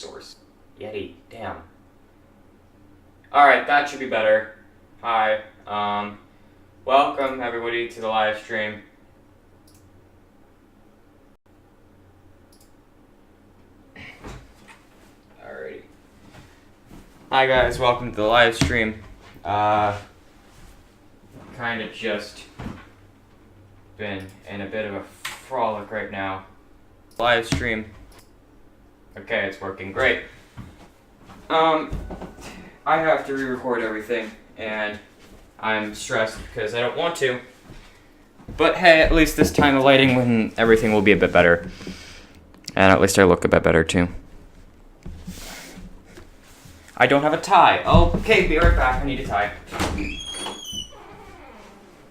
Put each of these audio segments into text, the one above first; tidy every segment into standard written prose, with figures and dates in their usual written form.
source. Yeti, damn. Alright, that should be better. Hi, welcome everybody to the live stream. Alrighty. Hi guys, welcome to the live stream. Kind of just been in a bit of a frolic right now. Live stream. Okay, it's working great. I have to re-record everything, and I'm stressed because I don't want to. But hey, at least this time the lighting and everything will be a bit better. And at least I look a bit better too. I don't have a tie. Okay, be right back. I need a tie.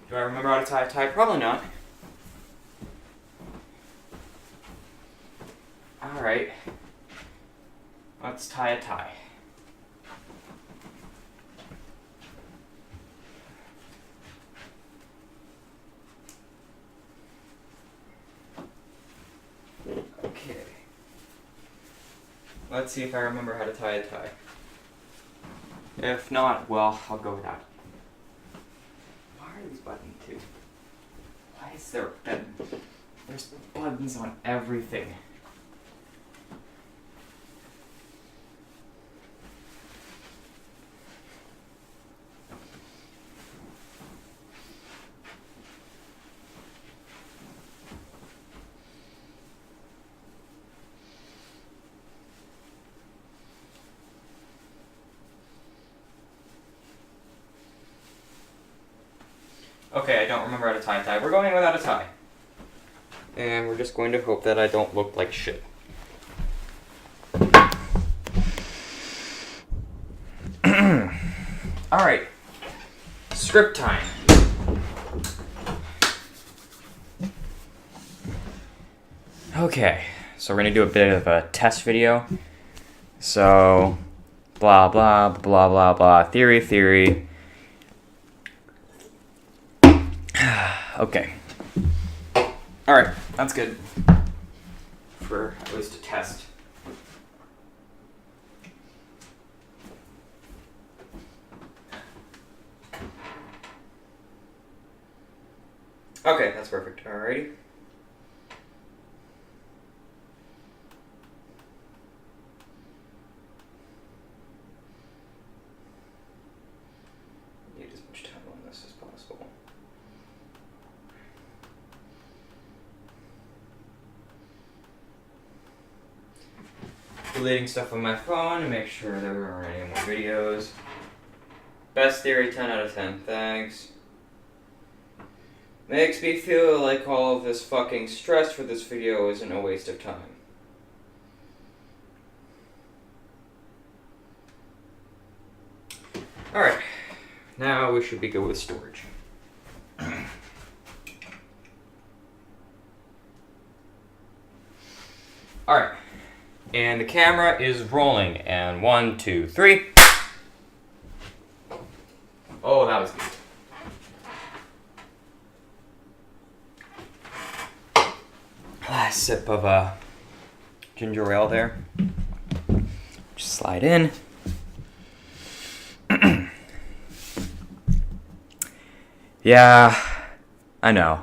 Do I remember how to tie a tie? Probably not. Alright. Let's tie a tie. Okay. Let's see if I remember how to tie a tie. If not, well, I'll go without it. Why are these buttons too? Why is there there's buttons on everything? Okay, I don't remember how to tie a tie. We're going without a tie. And we're just going to hope that I don't look like shit. Alright. Script time. Okay, so we're going to do a bit of a test video. So, blah, blah, blah, blah, blah, theory. Okay. Alright, that's good. For at least a test. Okay, that's perfect. Alrighty. Need as much time on this as possible. Deleting stuff on my phone to make sure there aren't any more videos. Best theory, 10 out of 10. Thanks. Makes me feel like all of this fucking stress for this video isn't a waste of time. Alright. Now we should be good with storage. Alright. And the camera is rolling. And 1, 2, 3. Oh, that was good. Last sip of ginger ale there. Just slide in. Yeah, I know.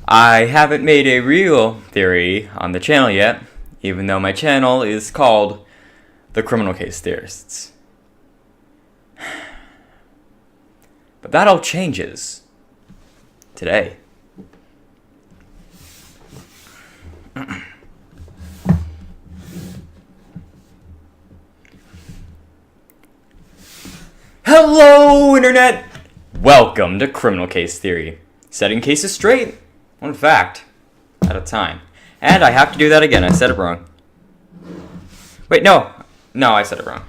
I haven't made a real theory on the channel yet, even though my channel is called The Criminal Case Theorists. But that all changes today. Hello, Internet! Welcome to Criminal Case Theory. Setting cases straight, one fact at a time. And I have to do that again, I said it wrong. Wait, no, I said it wrong.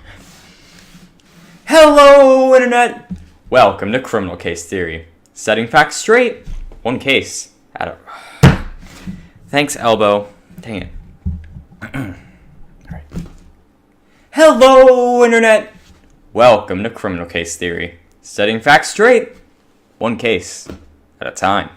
Hello, Internet! Welcome to Criminal Case Theory. Setting facts straight, one case at a... Thanks, Elbow. Dang it. Alright. Hello, Internet! Welcome to Criminal Case Theory. Setting facts straight, one case at a time.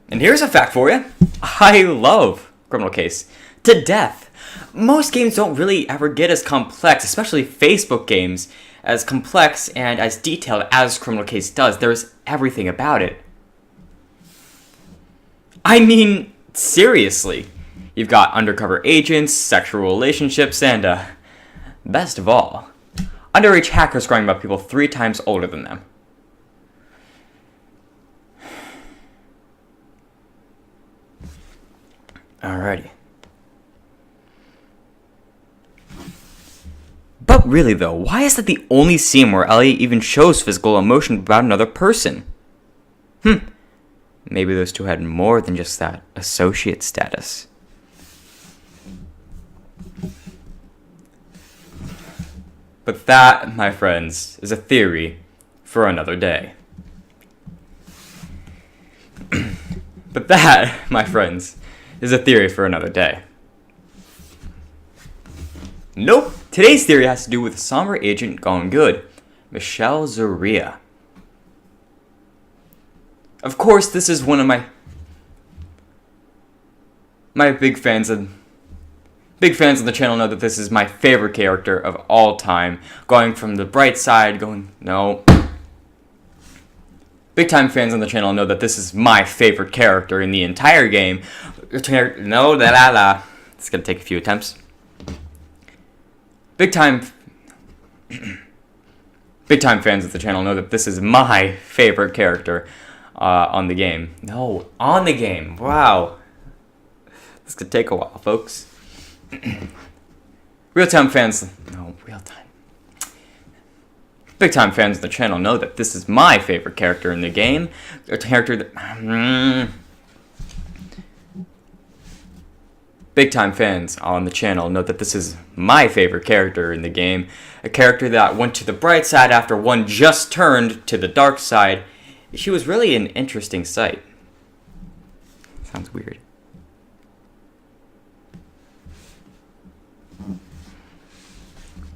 And here's a fact for you. I love criminal case to death. Most games don't really ever get as complex, especially Facebook games, as complex and as detailed as Criminal Case does. There's everything about it. I mean, seriously. You've got undercover agents, sexual relationships, and, best of all, underage hackers scrying about people 3 times older than them. Alrighty. But really though, why is that the only scene where Ellie even shows physical emotion about another person? Maybe those two had more than just that associate status. But that, my friends, is a theory for another day. But that, my friends, is a theory for another day. Nope. Today's theory has to do with a somber agent gone good, Michelle Zaria. Of course, this is one of my big fans of the channel know that this is my favorite character of all time. Going from the bright side, no. Big time fans on the channel know that this is my favorite character in the entire game. No, It's gonna take a few attempts. Big time fans of the channel know that this is my favorite character on the game. No, on the game. Wow. This could take a while, folks. Big time fans of the channel know that this is my favorite character in the game. A character that... Big time fans on the channel know that this is my favorite character in the game. A character that went to the bright side after one just turned to the dark side. She was really an interesting sight. Sounds weird.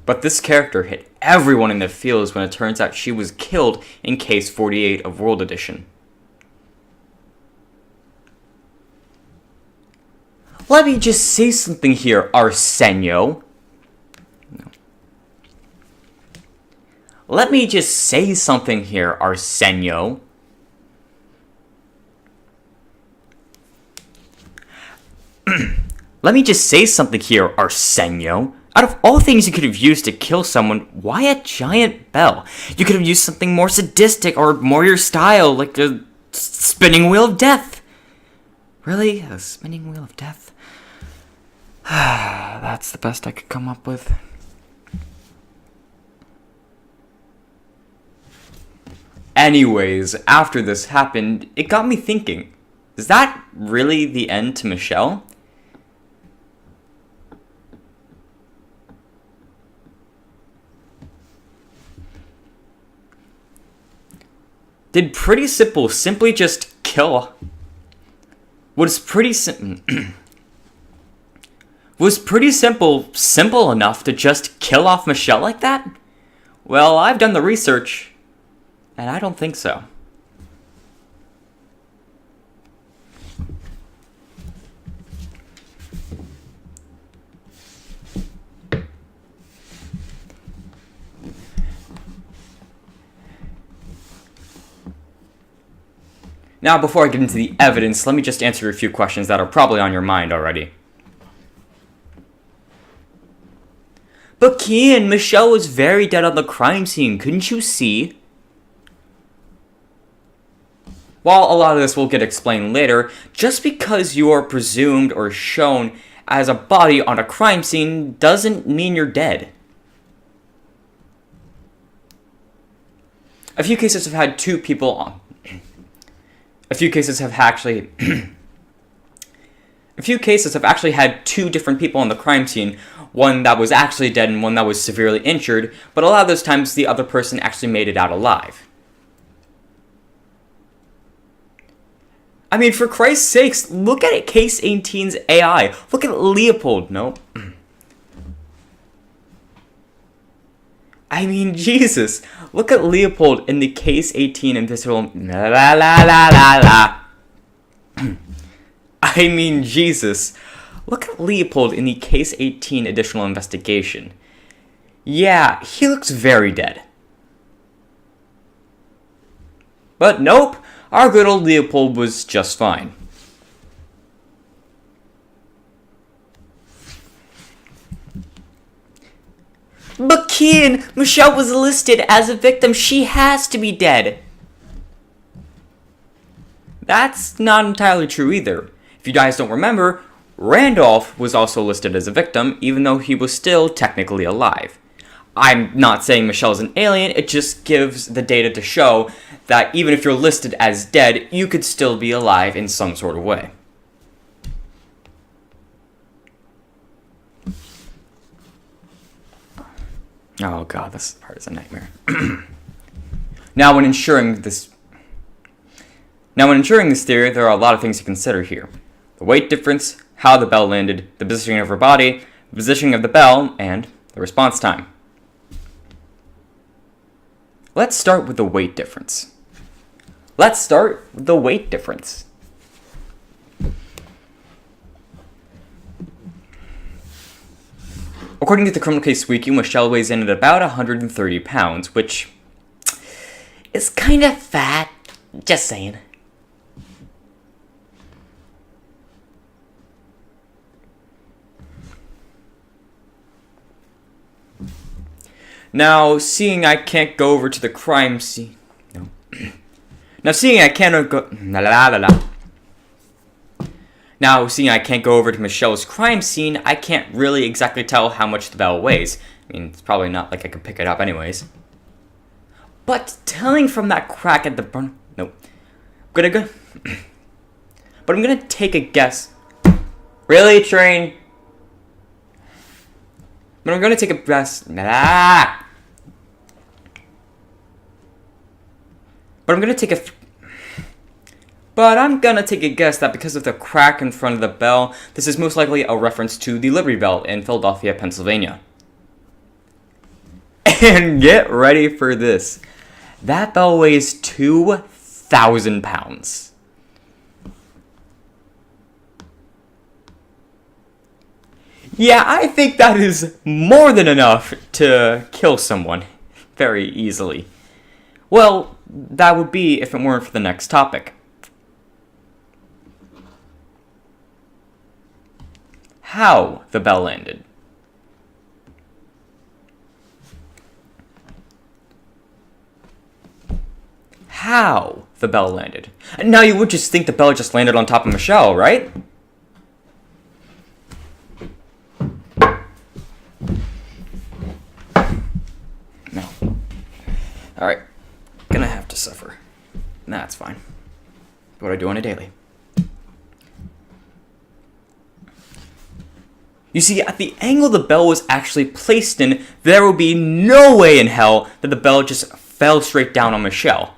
But this character hit everyone in the feels when it turns out she was killed in Case 48 of World Edition. Let me just say something here, Arsenio. No. Let me just say something here, Arsenio. Let me just say something here, Arsenio. Out of all things you could have used to kill someone, why a giant bell? You could have used something more sadistic or more your style, like a spinning wheel of death. Really? A spinning wheel of death? That's the best I could come up with. Anyways, after this happened, it got me thinking, is that really the end to Michelle? Did Pretty Simple simply just kill? Was Pretty Simple enough to just kill off Michelle like that? Well, I've done the research, and I don't think so. Now, before I get into the evidence, let me just answer a few questions that are probably on your mind already. But Kian, Michelle was very dead on the crime scene, couldn't you see? While a lot of this will get explained later, just because you are presumed or shown as a body on a crime scene doesn't mean you're dead. A few cases have had two people on. A few cases have actually had two different people on the crime scene, one that was actually dead and one that was severely injured, but a lot of those times the other person actually made it out alive. I mean, for Christ's sakes, look at Case 18's AI. Look at Leopold. Nope. I mean, Jesus. Look at Leopold in the Case 18 invisible... La la la la la la. I mean, Jesus. Look at Leopold in the Case 18 additional investigation. Yeah, he looks very dead. But nope, our good old Leopold was just fine. But Kian, Michelle was listed as a victim. She has to be dead. That's not entirely true either. If you guys don't remember, Randolph was also listed as a victim, even though he was still technically alive. I'm not saying Michelle's an alien, it just gives the data to show that even if you're listed as dead, you could still be alive in some sort of way. Oh god, this part is a nightmare. Now when ensuring this theory, there are a lot of things to consider here. The weight difference, how the bell landed, the positioning of her body, the positioning of the bell, and the response time. Let's start with the weight difference. According to the Criminal Case Wiki, Michelle weighs in at about 130 pounds, which is kind of fat, just saying. Now, seeing I can't go over to the crime scene... No. Now, seeing I can't go... Now, seeing I can't go over to Michelle's crime scene, I can't really exactly tell how much the bell weighs. I mean, it's probably not like I could pick it up anyways. But telling from that crack at the burn... Nope. But I'm gonna take a guess. Really, train? But I'm gonna take a guess... But I'm gonna take a guess that because of the crack in front of the bell, this is most likely a reference to the Liberty Bell in Philadelphia, Pennsylvania. And get ready for this. That bell weighs 2,000 pounds. Yeah, I think that is more than enough to kill someone very easily. Well, that would be if it weren't for the next topic. How the bell landed. How the bell landed. Now you would just think the bell just landed on top of Michelle, right? No. Alright. Gonna have to suffer. That's fine. What I do on a daily. You see, at the angle the bell was actually placed in, there would be no way in hell that the bell just fell straight down on Michelle.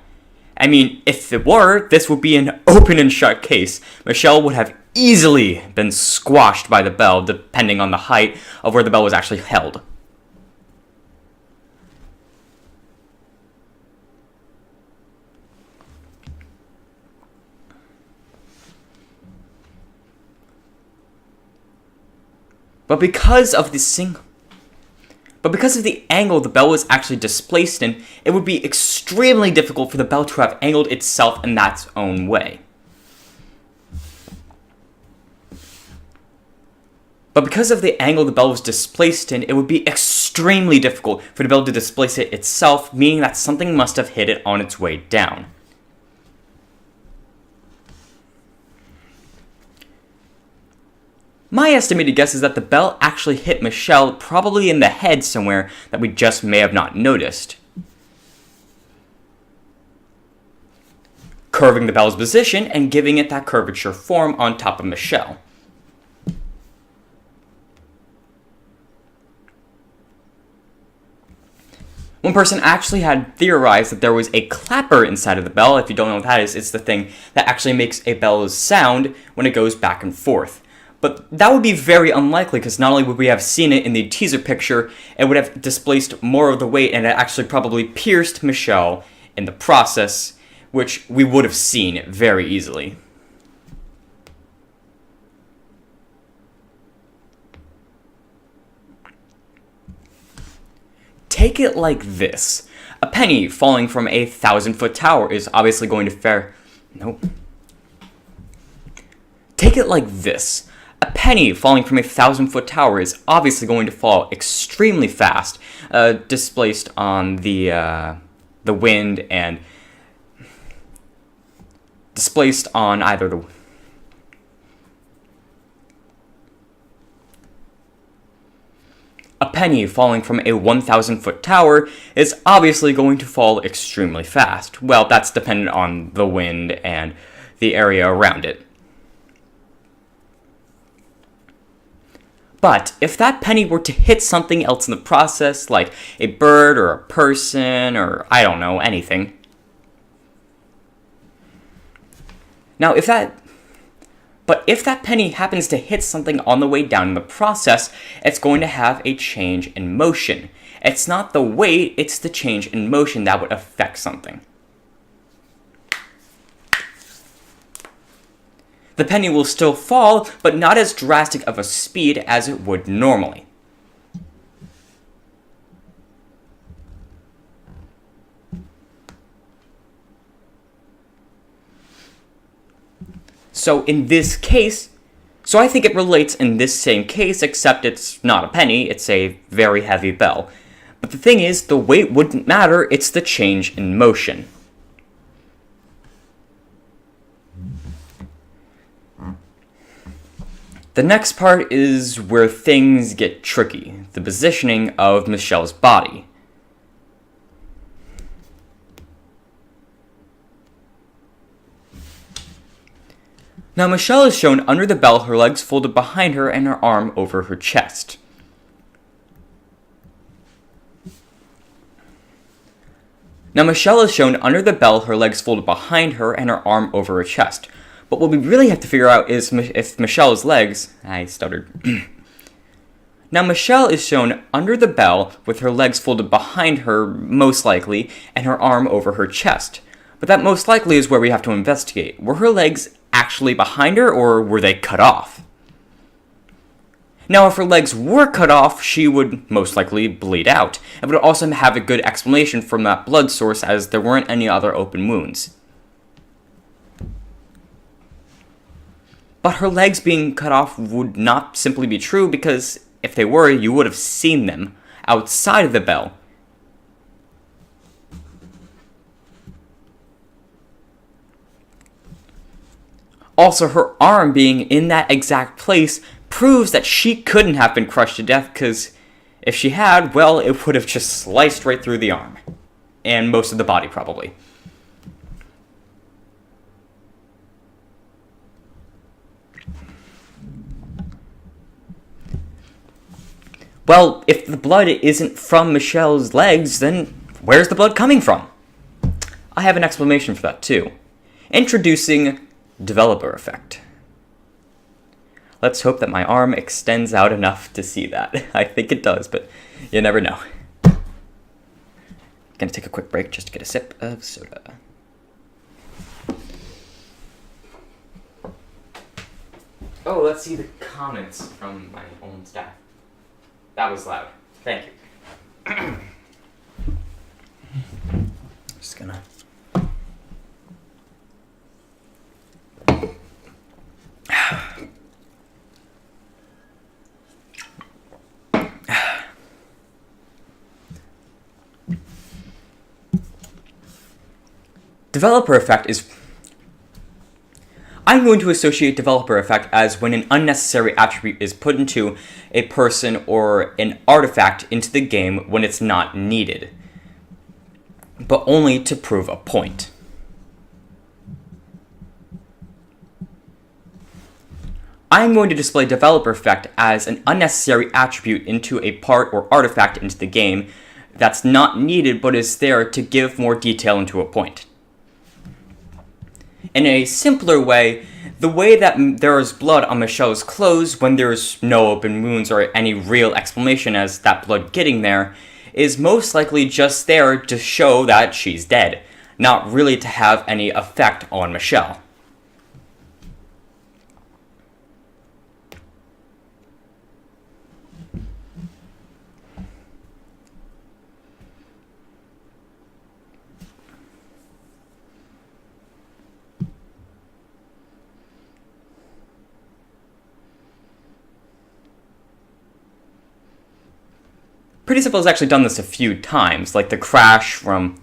I mean, if it were, this would be an open and shut case. Michelle would have easily been squashed by the bell, depending on the height of where the bell was actually held. But because of the angle the bell was actually displaced in, it would be extremely difficult for the bell to have angled itself in that own way. But because of the angle the bell was displaced in, it would be extremely difficult for the bell to displace it itself, meaning that something must have hit it on its way down. My estimated guess is that the bell actually hit Michelle probably in the head somewhere that we just may have not noticed. Curving the bell's position and giving it that curvature form on top of Michelle. One person actually had theorized that there was a clapper inside of the bell. If you don't know what that is, it's the thing that actually makes a bell's sound when it goes back and forth. But that would be very unlikely because not only would we have seen it in the teaser picture, it would have displaced more of the weight and it actually probably pierced Michelle in the process, which we would have seen very easily. take it like this. A penny falling from a 1,000-foot tower is obviously going to fare... Nope. Take it like this. A penny falling from a 1,000-foot tower is obviously going to fall extremely fast, displaced on the wind and displaced on either the... A penny falling from a 1,000-foot tower is obviously going to fall extremely fast. Well, that's dependent on the wind and the area around it. But if that penny were to hit something else in the process, like a bird or a person or, I don't know, anything. Now, if that penny happens to hit something on the way down in the process, it's going to have a change in motion. It's not the weight, it's the change in motion that would affect something. The penny will still fall, but not as drastic of a speed as it would normally. So I think it relates in this same case, except it's not a penny, it's a very heavy bell. But the thing is, the weight wouldn't matter, it's the change in motion. The next part is where things get tricky, the positioning of Michelle's body. Now Michelle is shown under the bell, her legs folded behind her and her arm over her chest. But what we really have to figure out is if Michelle's legs... I stuttered. Now Michelle is shown under the bell with her legs folded behind her, most likely, and her arm over her chest. But that most likely is where we have to investigate. Were her legs actually behind her, or were they cut off? Now, if her legs were cut off, she would most likely bleed out, and would also have a good explanation from that blood source, as there weren't any other open wounds. But her legs being cut off would not simply be true, because if they were, you would have seen them outside of the bell. Also, her arm being in that exact place proves that she couldn't have been crushed to death, because if she had, well, it would have just sliced right through the arm. And most of the body, probably. Well, if the blood isn't from Michelle's legs, then where's the blood coming from? I have an explanation for that, too. Introducing developer effect. Let's hope that my arm extends out enough to see that. I think it does, but you never know. Gonna take a quick break just to get a sip of soda. Oh, let's see the comments from my own staff. That was loud. Thank you. Just gonna... Developer effect is... I'm going to associate developer effect as when an unnecessary attribute is put into a person or an artifact into the game when it's not needed, but only to prove a point. I'm going to display developer effect as an unnecessary attribute into a part or artifact into the game that's not needed but is there to give more detail into a point. In a simpler way, the way that there is blood on Michelle's clothes when there's no open wounds or any real explanation as that blood getting there is most likely just there to show that she's dead, not really to have any effect on Michelle. Pretty Simple has actually done this a few times, like the crash from...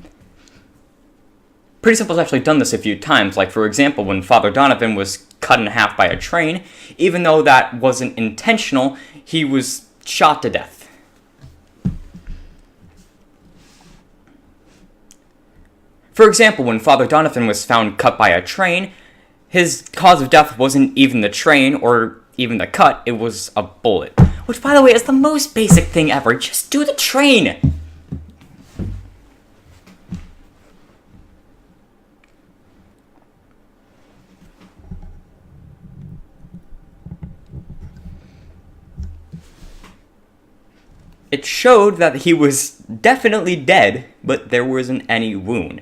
Pretty Simple has actually done this a few times, like for example, when Father Donovan was cut in half by a train, even though that wasn't intentional, he was shot to death. For example, when Father Donovan was found cut by a train, his cause of death wasn't even the train or even the cut, it was a bullet. Which, by the way, is the most basic thing ever. Just do the train! It showed that he was definitely dead, but there wasn't any wound.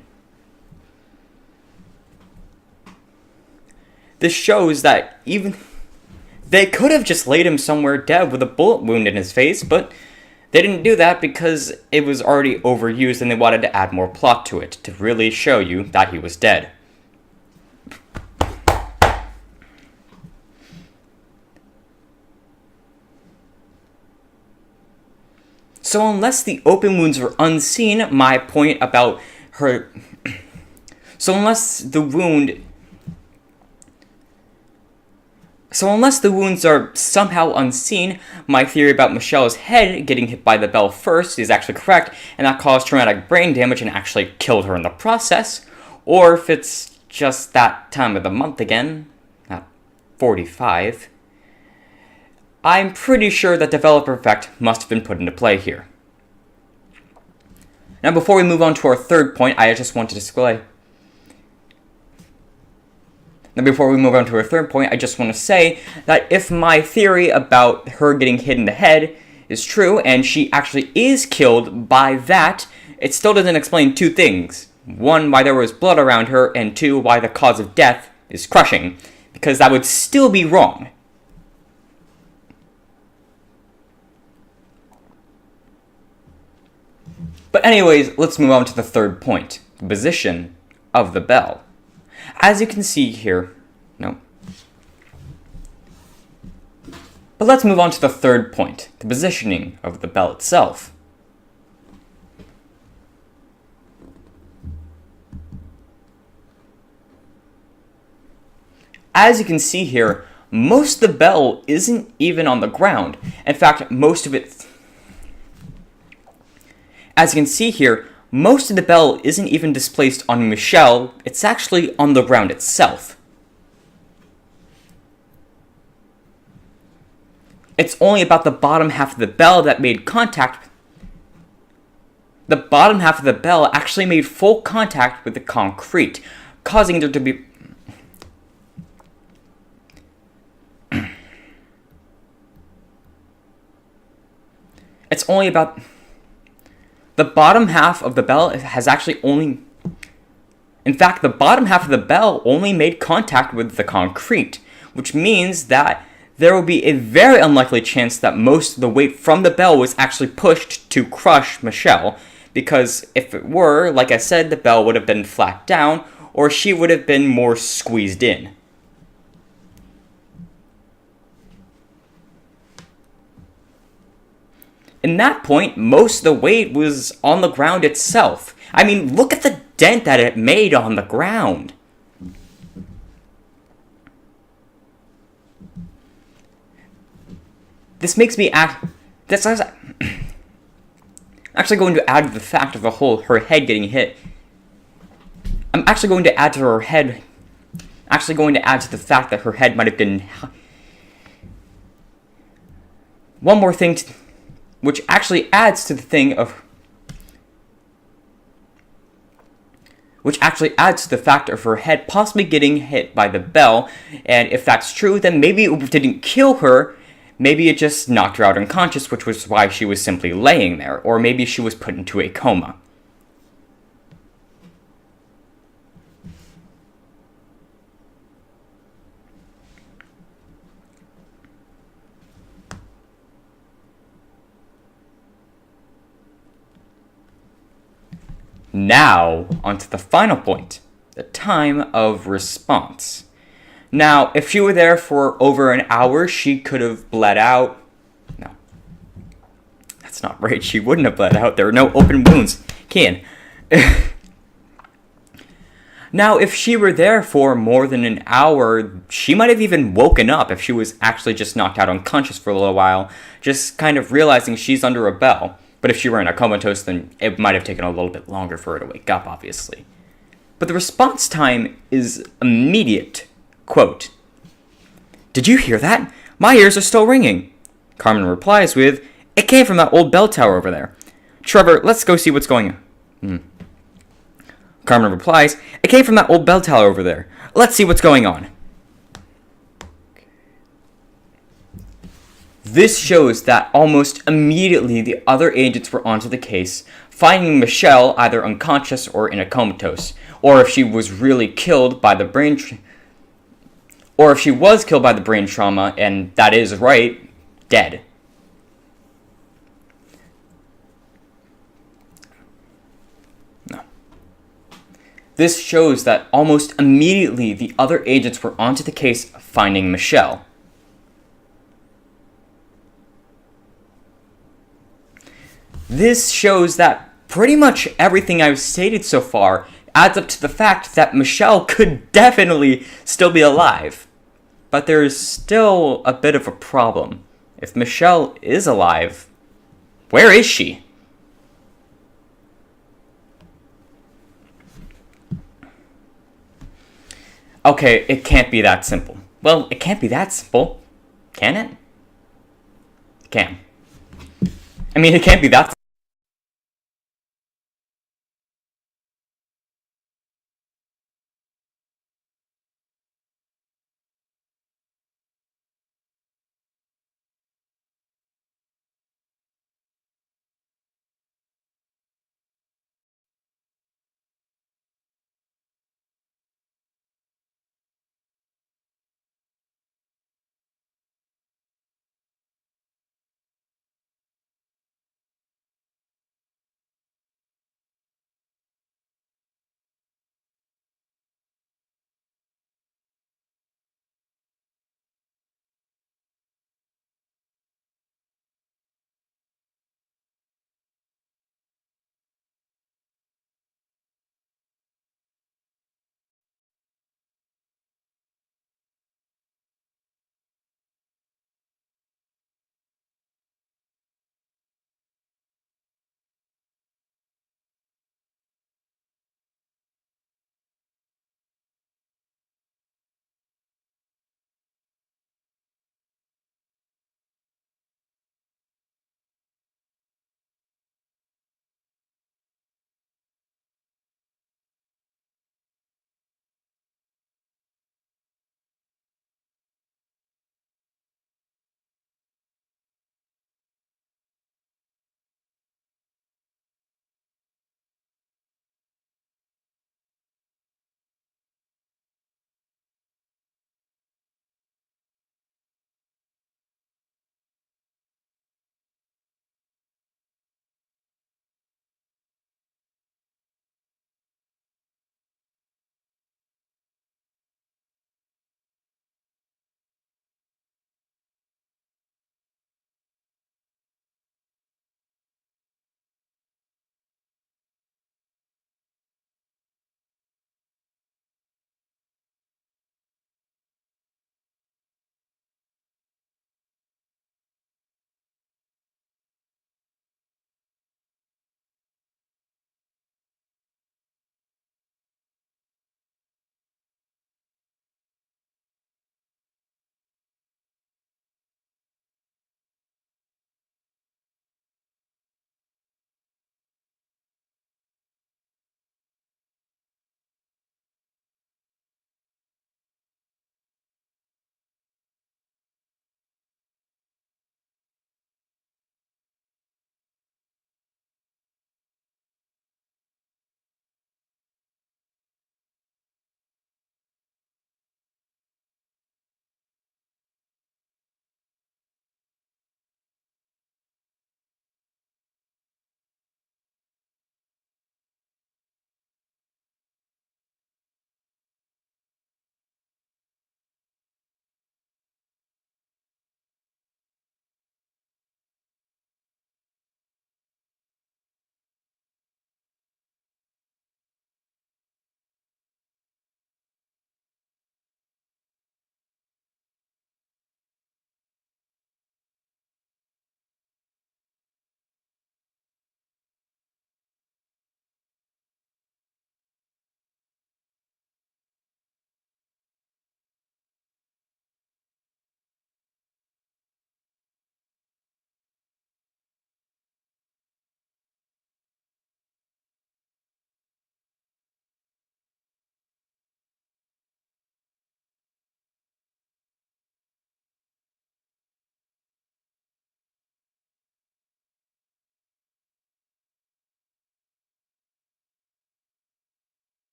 This shows that even... They could have just laid him somewhere dead with a bullet wound in his face, but they didn't do that because it was already overused and they wanted to add more plot to it, to really show you that he was dead. So unless the open wounds were unseen, my point about her... So unless the wounds are somehow unseen, my theory about Michelle's head getting hit by the bell first is actually correct, and that caused traumatic brain damage and actually killed her in the process. Or if it's just that time of the month again, at 45, I'm pretty sure that developer effect must have been put into play here. Now before we move on to our third point, I just want to display... Now before we move on to our third point, I just want to say that if my theory about her getting hit in the head is true, and she actually is killed by that, it still doesn't explain two things. One, why there was blood around her, and two, why the cause of death is crushing, because that would still be wrong. But anyways, let's move on to the third point, the position of the bell. As you can see here, no. But let's move on to the third point, the positioning of the bell itself. As you can see here, most of the bell isn't even on the ground. In fact, most of it... As you can see here, most of the bell isn't even displaced on Michelle, it's actually on the ground itself. It's only about the bottom half of the bell that made contact. The bottom half of the bell actually made full contact with the concrete, causing there to be... It's only about... The bottom half of the bell has actually only... In fact, the bottom half of the bell only made contact with the concrete, which means that there will be a very unlikely chance that most of the weight from the bell was actually pushed to crush Michelle, because if it were, like I said, the bell would have been flat down, or she would have been more squeezed in. In that point, most of the weight was on the ground itself. I mean, look at the dent that it made on the ground. This makes me act... That's actually going to add to the fact of her head getting hit. I'm actually going to add to her head... Actually going to add to the fact that her head might have been... One more thing which actually adds to the thing of... Which actually adds to the fact of her head possibly getting hit by the bell, and if that's true, then maybe it didn't kill her, maybe it just knocked her out unconscious, which was why she was simply laying there, or maybe she was put into a coma. Now, onto the final point, the time of response. Now, if she were there for over an hour, she could have bled out. No. That's not right. She wouldn't have bled out. There were no open wounds. Kian. Now, if she were there for more than an hour, she might have even woken up if she was actually just knocked out unconscious for a little while, just kind of realizing she's under a bell. But if she were in a comatose, then it might have taken a little bit longer for her to wake up, obviously. But the response time is immediate. Quote, "Did you hear that? My ears are still ringing." Carmen replies with, "It came from that old bell tower over there. Trevor, let's go see what's going on." Carmen replies, "It came from that old bell tower over there. Let's see what's going on." This shows that almost immediately the other agents were onto the case, finding Michelle either unconscious or in a comatose, or if she was really killed by the brain trauma, and that is right, dead. This shows that almost immediately the other agents were onto the case, finding Michelle. This shows that pretty much everything I've stated so far adds up to the fact that Michelle could definitely still be alive. But there is still a bit of a problem. If Michelle is alive, where is she? Okay, it can't be that simple. Well, it can't be that simple. Can it? It can. I mean, it can't be that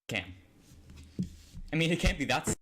Cam. I mean, it can't be that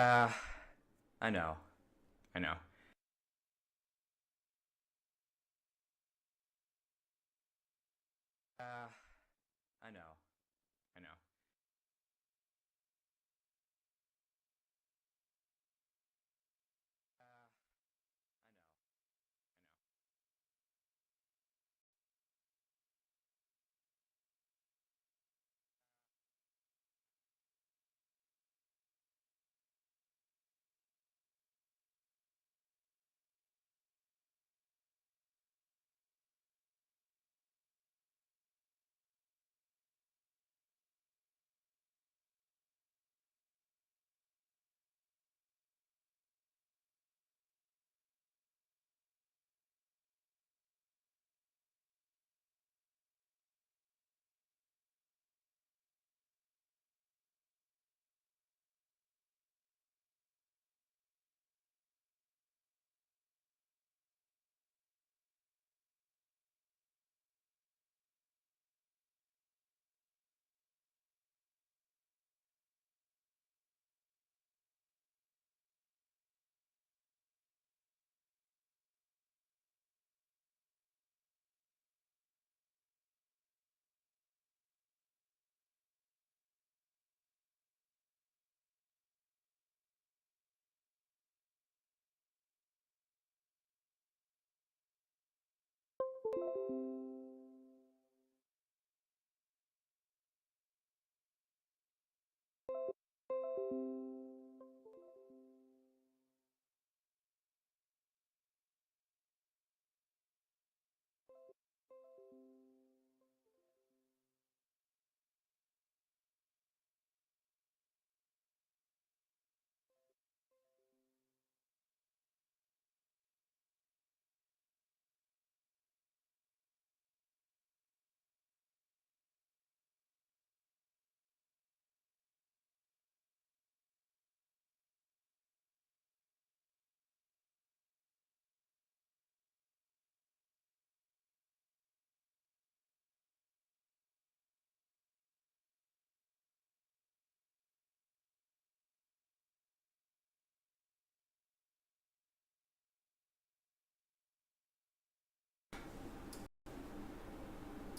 I know. I know. I know. I know.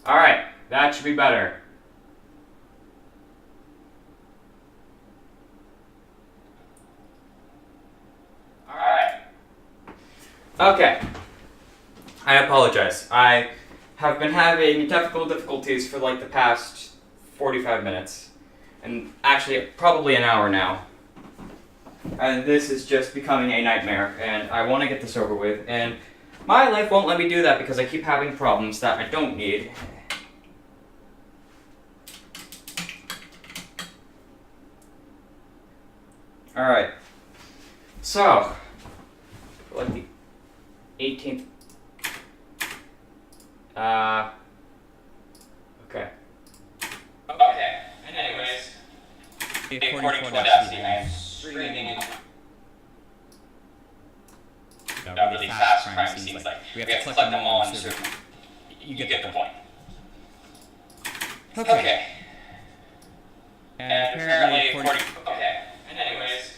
Alright, that should be better. Alright. Okay. I apologize. I have been having technical difficulties for like the past 45 minutes. And actually, probably an hour now. And this is just becoming a nightmare, and I want to get this over with, and my life won't let me do that because I keep having problems that I don't need. Alright. So, like the 18th. Okay. Okay. And anyways, according to Audacity, I am streaming in really fast crime scenes. Like, we have to collect them all in certain. You get the point. Okay. And apparently, according. Okay. And anyways.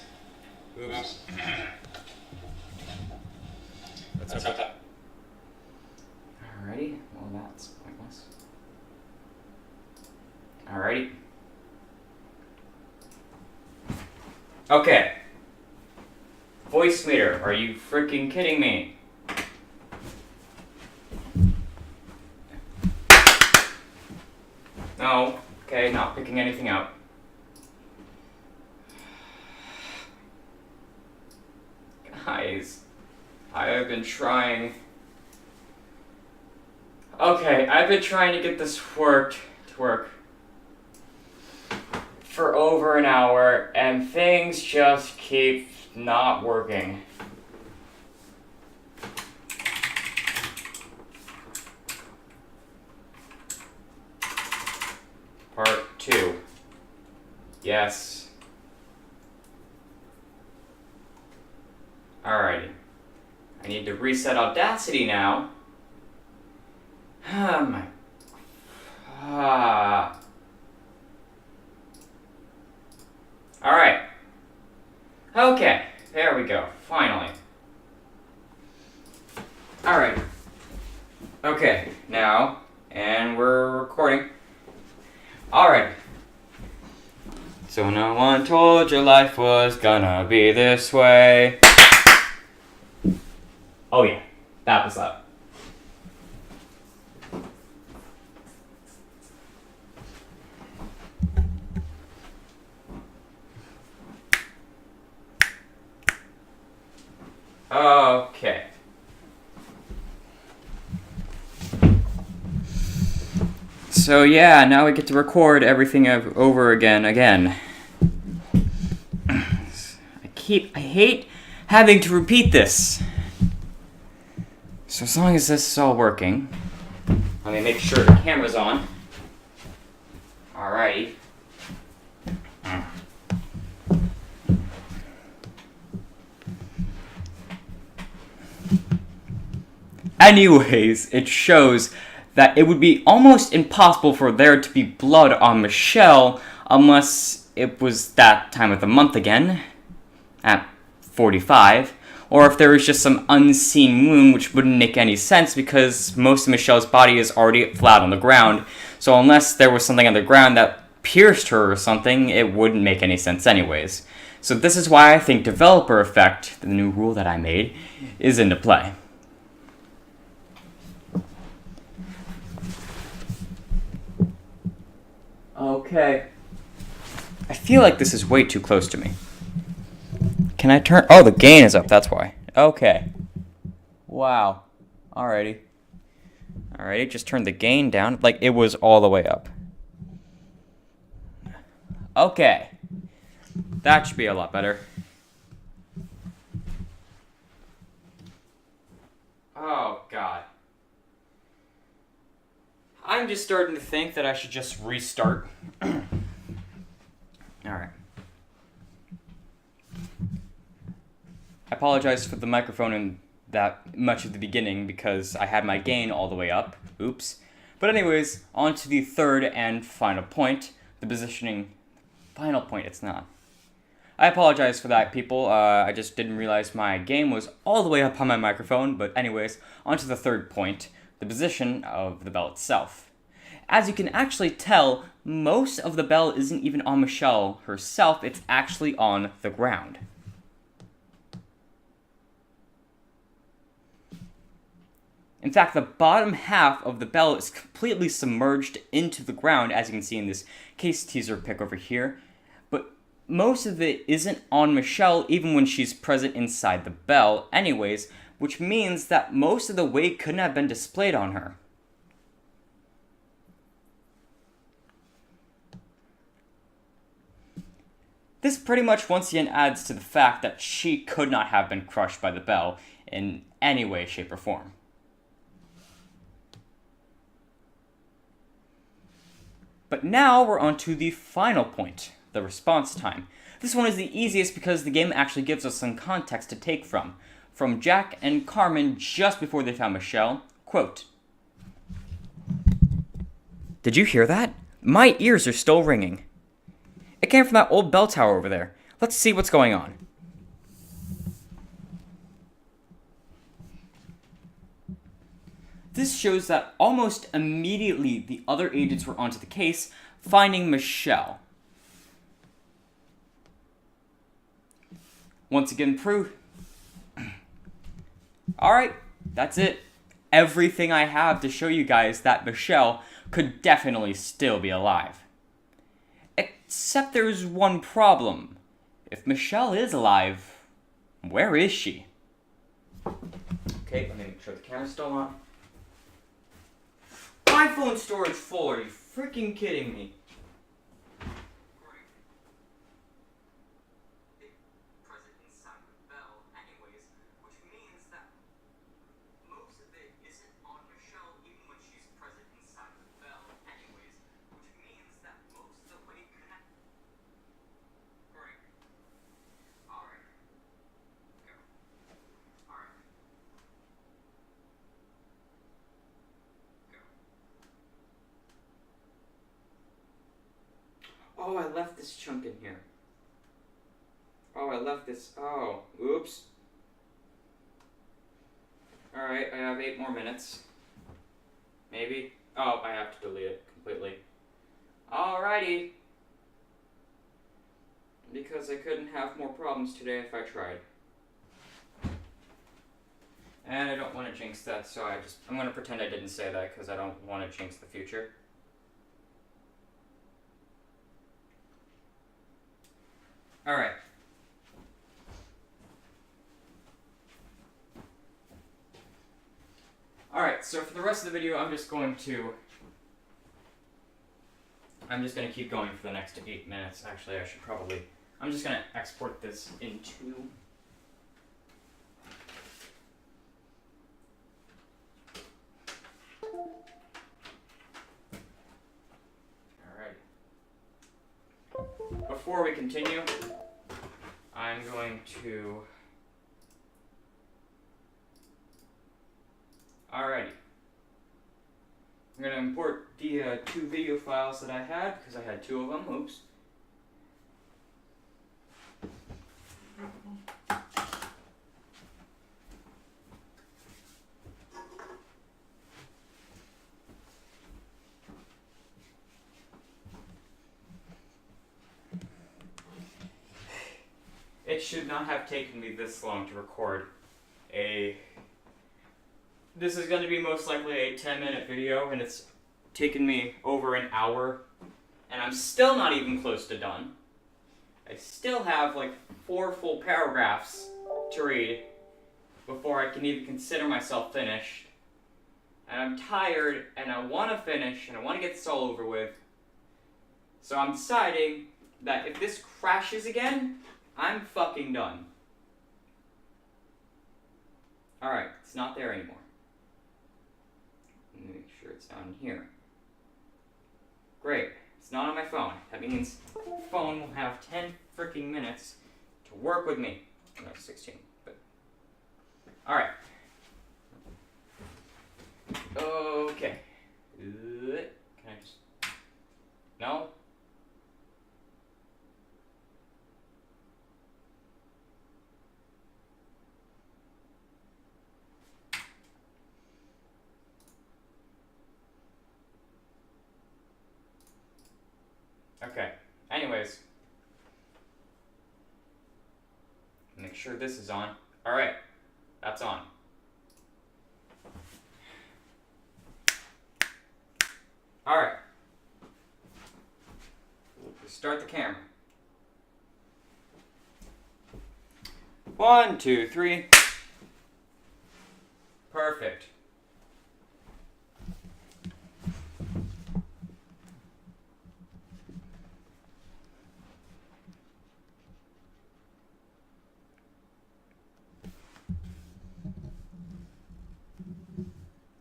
Oops. Let's hook up. Alrighty. Well, that's pointless. Alrighty. Okay. Voice meter, are you freaking kidding me? No. Okay, not picking anything up. Guys, I have been trying. Okay, I've been trying to get this to work for over an hour, and things just keep not working. Part 2. Yes. Alrighty. I need to reset Audacity now. Oh my. Alright. Okay, now, and we're recording. Alright. So no one told you life was gonna be this way. Oh yeah, that was loud. Okay. So yeah, now we get to record everything over again. I hate having to repeat this. So as long as this is all working, let me make sure the camera's on. Alrighty. Anyways, it shows that it would be almost impossible for there to be blood on Michelle unless it was that time of the month again, at 45, or if there was just some unseen wound, which wouldn't make any sense because most of Michelle's body is already flat on the ground, so unless there was something on the ground that pierced her or something, it wouldn't make any sense anyways. So this is why I think developer effect, the new rule that I made, is into play. Okay. I feel like this is way too close to me. Can I turn... Oh, the gain is up, that's why. Okay. Wow. Alrighty. Alrighty, just turn the gain down. Like, it was all the way up. Okay. That should be a lot better. Oh, God. I'm just starting to think that I should just restart. Alright. I apologize for the microphone in that much at the beginning because I had my gain all the way up. Oops. But anyways, on to the third and final point. The positioning. Final point, it's not. I apologize for that, people. I just didn't realize my gain was all the way up on my microphone. But anyways, on to the third point. The position of the bell itself. As you can actually tell, most of the bell isn't even on Michelle herself, it's actually on the ground. In fact, the bottom half of the bell is completely submerged into the ground, as you can see in this case teaser pic over here. But most of it isn't on Michelle, even when she's present inside the bell anyways, which means that most of the weight couldn't have been displayed on her. This pretty much once again adds to the fact that she could not have been crushed by the bell in any way, shape, or form. But now we're on to the final point, the response time. This one is the easiest because the game actually gives us some context to take from. From Jack and Carmen just before they found Michelle, quote, "Did you hear that? My ears are still ringing. It came from that old bell tower over there. Let's see what's going on." This shows that almost immediately the other agents were onto the case, finding Michelle. Once again, proof. Alright, that's it. Everything I have to show you guys that Michelle could definitely still be alive. Except there's one problem. If Michelle is alive, where is she? Okay, let me make sure the camera's still on. My phone storage full, are you freaking kidding me? Oh, I left this chunk in here. Oh, I left this. Oh, oops. Alright, I have 8 more minutes. Maybe? Oh, I have to delete it completely. Alrighty. Because I couldn't have more problems today if I tried. And I don't want to jinx that, so I'm going to pretend I didn't say that because I don't want to jinx the future. Alright. Alright, so for the rest of the video, I'm just going to keep going for the next 8 minutes. Actually, I'm just going to export this into... Before we continue, I'm going to... Alrighty. I'm going to import the 2 video files that I had, because I had 2 of them. Oops. It should not have taken me this long to record This is going to be most likely a 10-minute video, and it's taken me over an hour, and I'm still not even close to done. I still have like 4 full paragraphs to read before I can even consider myself finished. And I'm tired, and I want to finish, and I want to get this all over with. So I'm deciding that if this crashes again, I'm fucking done. Alright, it's not there anymore. Let me make sure it's down here. Great. It's not on my phone. That means the phone will have 10 freaking minutes to work with me. No, 16, but... Alright. Okay. Can I just... No? Okay. Anyways. Make sure this is on. Alright. That's on. Alright. Start the camera. 1, 2, 3. Perfect.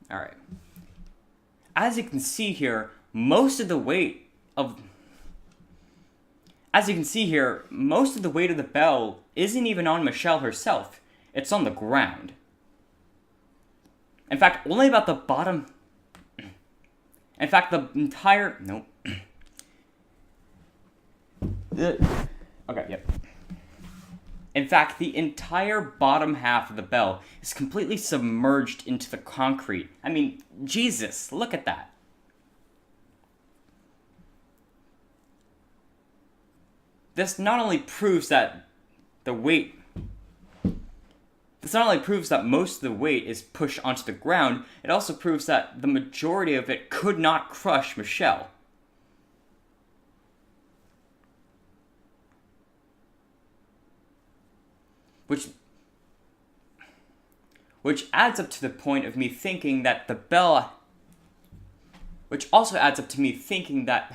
Alright. As you can see here, most of the weight of the bell isn't even on Michelle herself. It's on the ground. In fact, only about the bottom... In fact, the entire... Nope. Okay, yep. In fact, the entire bottom half of the bell is completely submerged into the concrete. I mean, Jesus, look at that. This not only proves that most of the weight is pushed onto the ground, it also proves that the majority of it could not crush Michelle. Which adds up to the point of me thinking that the bell... Which also adds up to me thinking that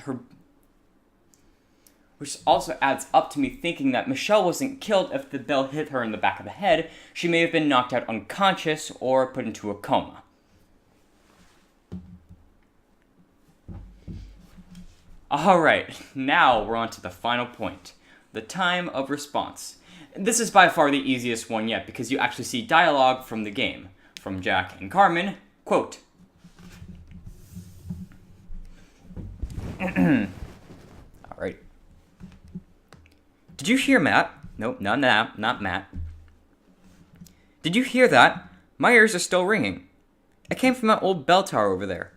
Michelle wasn't killed if the bell hit her in the back of the head. She may have been knocked out unconscious or put into a coma. Alright, now we're on to the final point. The time of response. This is by far the easiest one yet, because you actually see dialogue from the game. From Jack and Carmen, quote. Alright. Did you hear Matt? Nope, not Matt. Did you hear that? My ears are still ringing. It came from that old bell tower over there.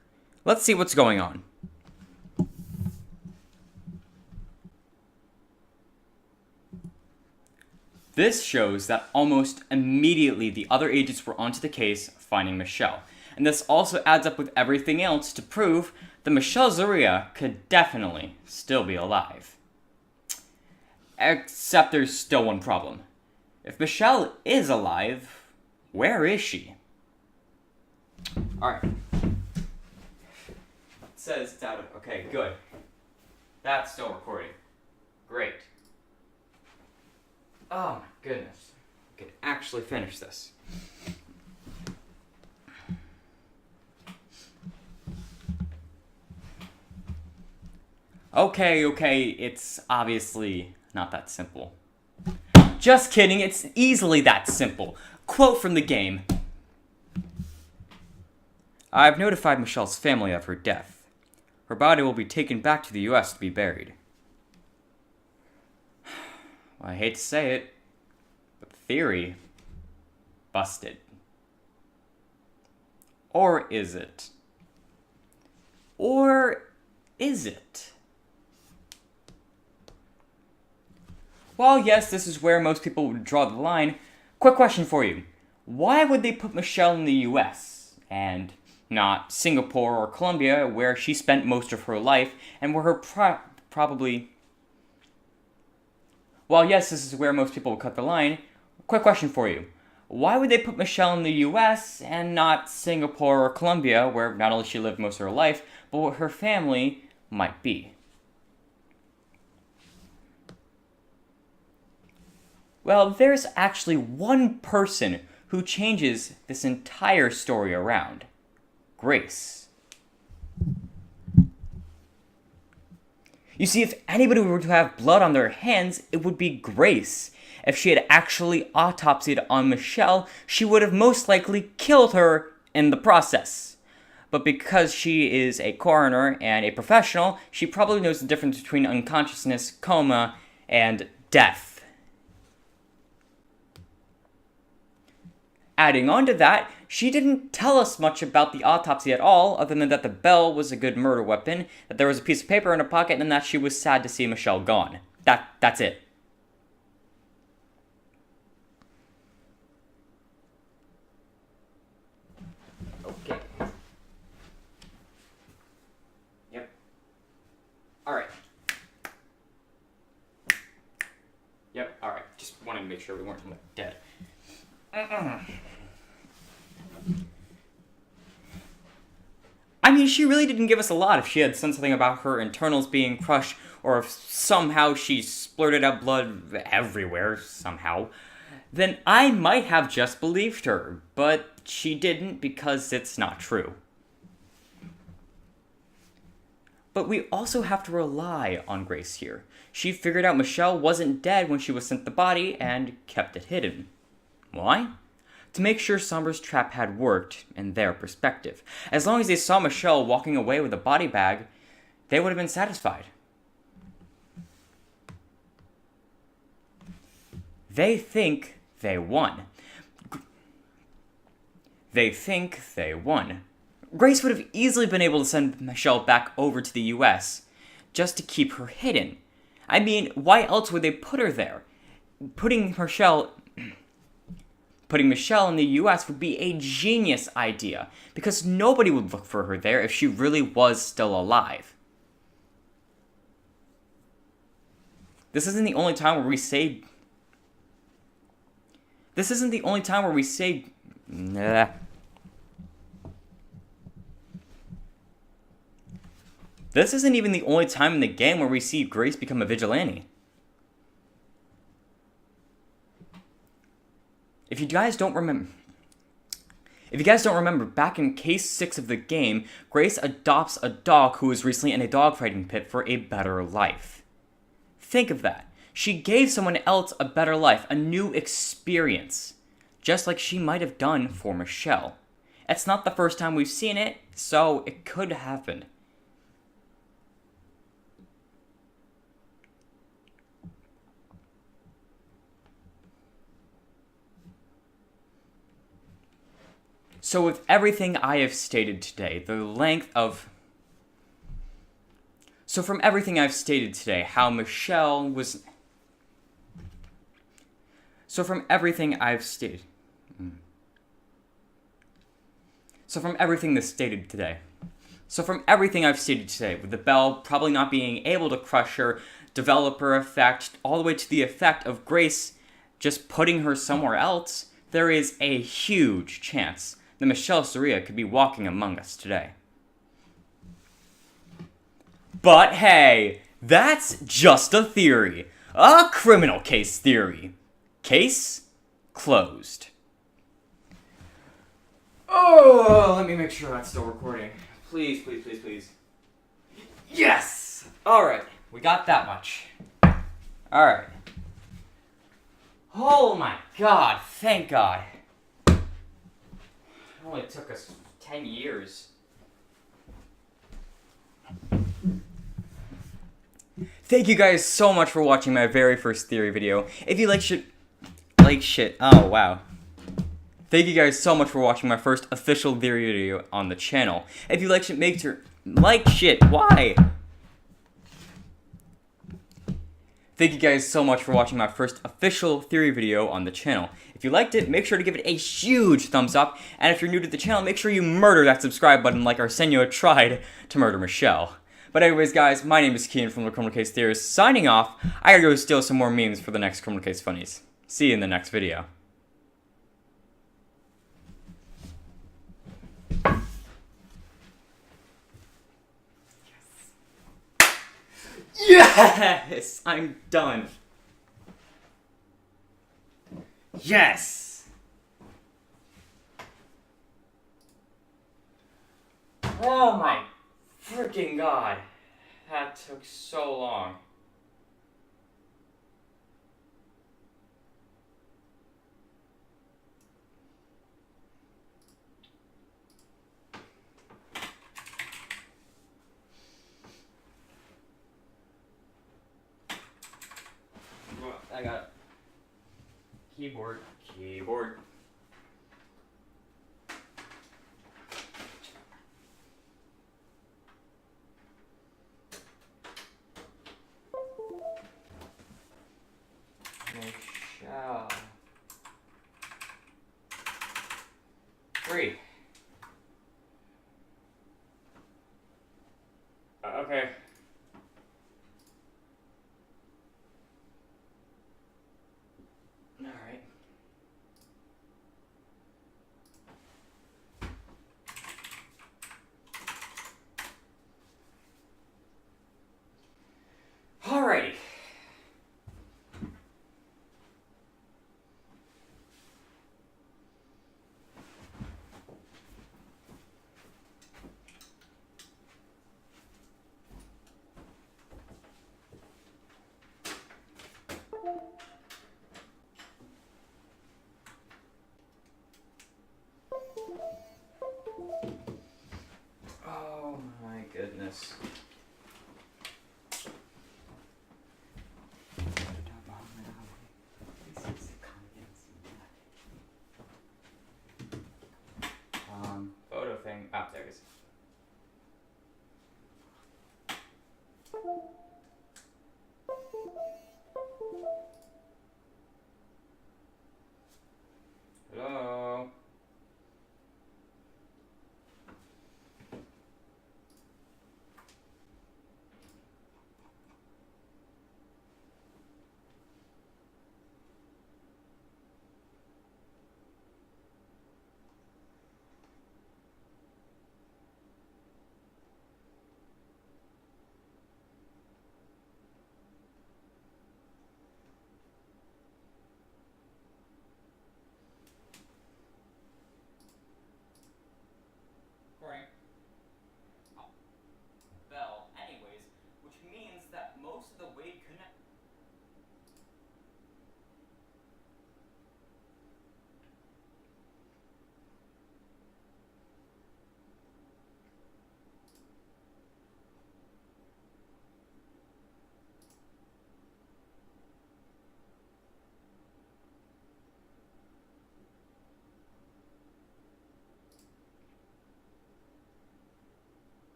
Let's see what's going on. This shows that almost immediately the other agents were onto the case, finding Michelle. And this also adds up with everything else to prove that Michelle Zaria could definitely still be alive. Except there's still one problem. If Michelle is alive, where is she? Alright. It says it's out of... Okay, good. That's still recording. Great. Oh my goodness. I could actually finish this. Okay, it's obviously not that simple. Just kidding, it's easily that simple. Quote from the game. I've notified Michelle's family of her death. Her body will be taken back to the US to be buried. Well, I hate to say it, but theory busted. Or is it? Or is it? Well, yes, this is where most people would draw the line. Quick question for you. Why would they put Michelle in the US and not Singapore or Colombia, where she spent most of her life and where her probably... Well, yes, this is where most people would cut the line. Quick question for you. Why would they put Michelle in the US and not Singapore or Colombia, where not only she lived most of her life, but where her family might be? Well, there's actually one person who changes this entire story around. Grace. You see, if anybody were to have blood on their hands, it would be Grace. If she had actually autopsied on Michelle, she would have most likely killed her in the process. But because she is a coroner and a professional, she probably knows the difference between unconsciousness, coma, and death. Adding on to that, she didn't tell us much about the autopsy at all, other than that the bell was a good murder weapon, that there was a piece of paper in her pocket, and that she was sad to see Michelle gone. That's it. Okay. Yep. Alright. Yep, alright. Just wanted to make sure we weren't dead. I mean, she really didn't give us a lot. If she had said something about her internals being crushed, or if somehow she splurted out blood everywhere, somehow, then I might have just believed her. But she didn't, because it's not true. But we also have to rely on Grace here. She figured out Michelle wasn't dead when she was sent the body, and kept it hidden. Why? To make sure Sombra's trap had worked in their perspective. As long as they saw Michelle walking away with a body bag, they would have been satisfied. They think they won. They think they won. Grace would have easily been able to send Michelle back over to the US, just to keep her hidden. I mean, why else would they put her there? Putting Michelle in the US would be a genius idea, because nobody would look for her there if she really was still alive. This isn't the only time where we say... This isn't even the only time in the game where we see Grace become a vigilante. If you guys don't remember, back in case 6 of the game, Grace adopts a dog who was recently in a dogfighting pit for a better life. Think of that. She gave someone else a better life, a new experience, just like she might have done for Michelle. It's not the first time we've seen it, so it could happen. So with everything I have stated today, the length of So from everything I've stated today, how Michelle was... So from everything I've stated... So from everything that's stated today... So from everything I've stated today, with the Bell probably not being able to crush her, developer effect, all the way to the effect of Grace just putting her somewhere else, there is a huge chance that Michelle Soria could be walking among us today. But hey, that's just a theory. A criminal case theory. Case closed. Oh, let me make sure that's still recording. Please, please, please, please. Yes! Alright, we got that much. Alright. Oh my god, thank God. It only took us 10 years. Thank you guys so much for watching my very first theory video. If you like shit, oh wow. Thank you guys so much for watching my first official theory video on the channel. If you like shit, make sure, why? Thank you guys so much for watching my first official theory video on the channel. If you liked it, make sure to give it a huge thumbs up, and if you're new to the channel, make sure you murder that subscribe button like Arsenio tried to murder Michelle. But anyways, guys, my name is Keenan from the Criminal Case Theorist, signing off. I gotta go steal some more memes for the next Criminal Case Funnies. See you in the next video. Yes! I'm done. Yes! Oh my freaking God. That took so long. I got keyboard. Michelle. 3. Okay. Alright. Alrighty. Oh my goodness. Photo thing. Ah, there it is. Hello?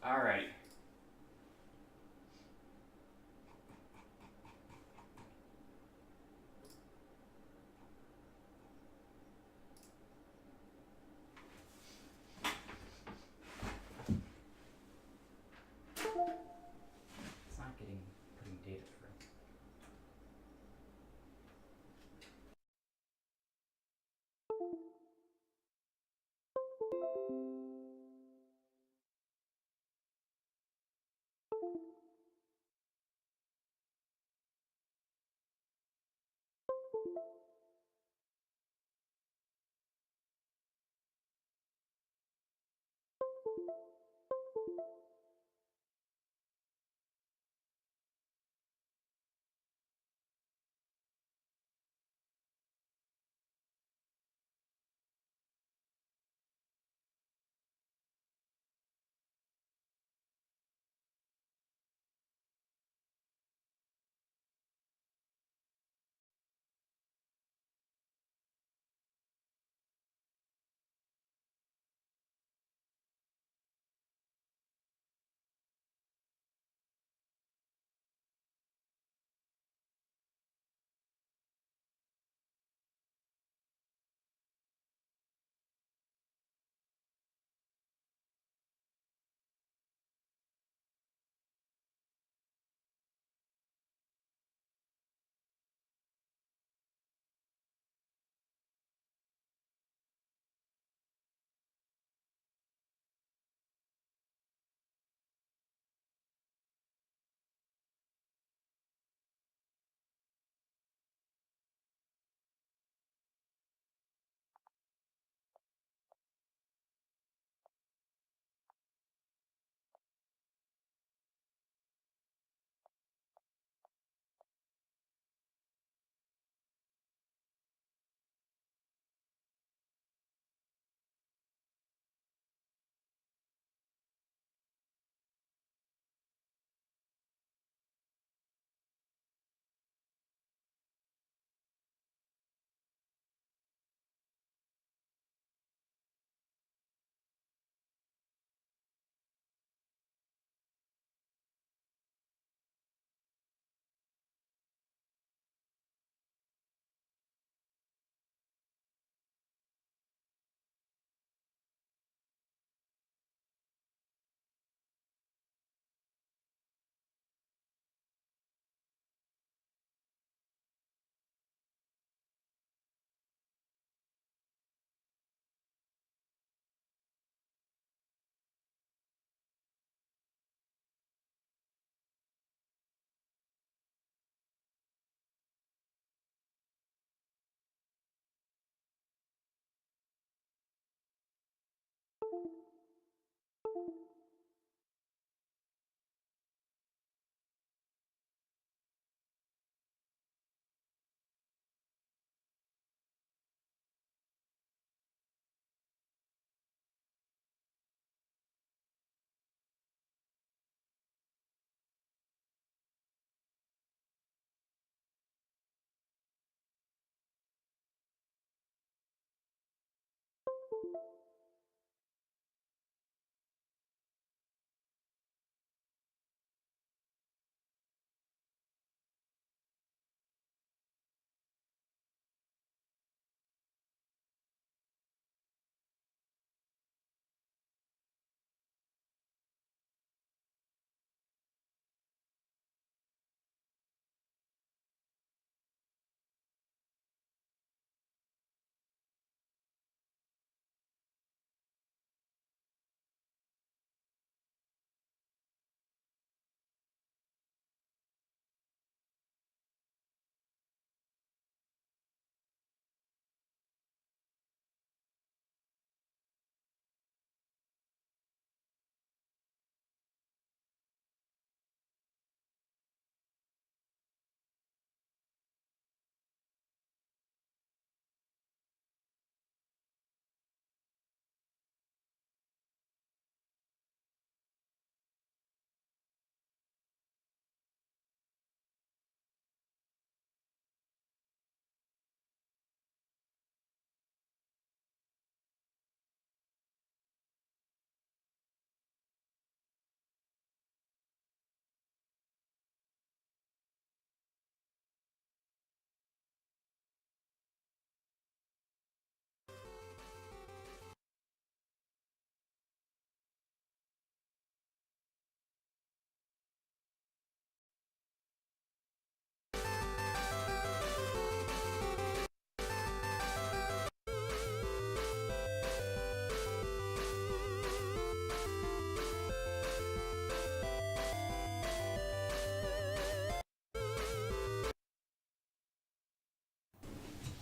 Alrighty. It's not putting data through.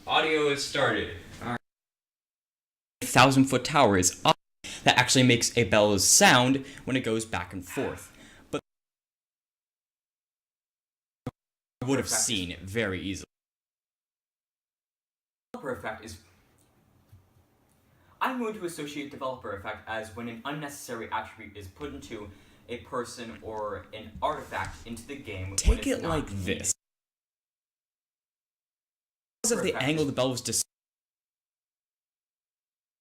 Audio is started. Alright. 1,000-foot tower is up. That actually makes a bell's sound when it goes back and forth. But I would have seen it very easily. Developer effect is... I'm going to associate developer effect as when an unnecessary attribute is put into a person or an artifact into the game. Take it like this. Because of the angle the bell was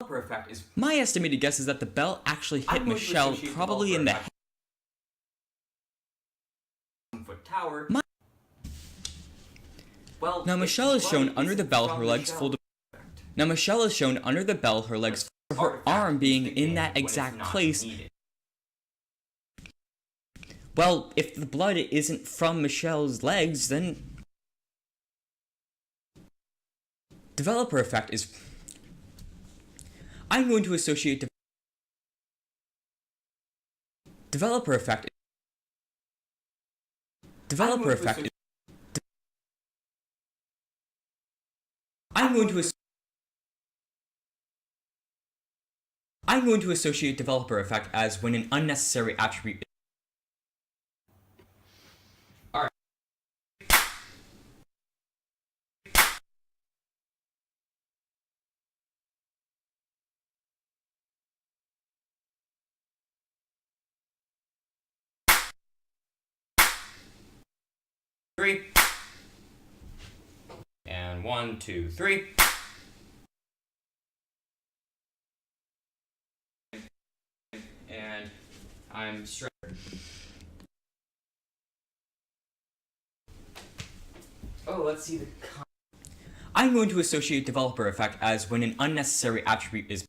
effect is... My estimated guess is that the bell actually hit Michelle probably in the head. Tower. Well, now Michelle is shown under the bell, her legs folded. Now Michelle is shown under the bell, her legs, her arm being in that exact place. Well, if the blood isn't from Michelle's legs, then developer effect is... I'm going to associate developer effect. Developer effect is... I'm going to associate developer effect as when an unnecessary attribute. Alright. Three. And 1, 2, 3. And I'm straight. Oh, let's see the... I'm going to associate developer effect as when an unnecessary attribute is...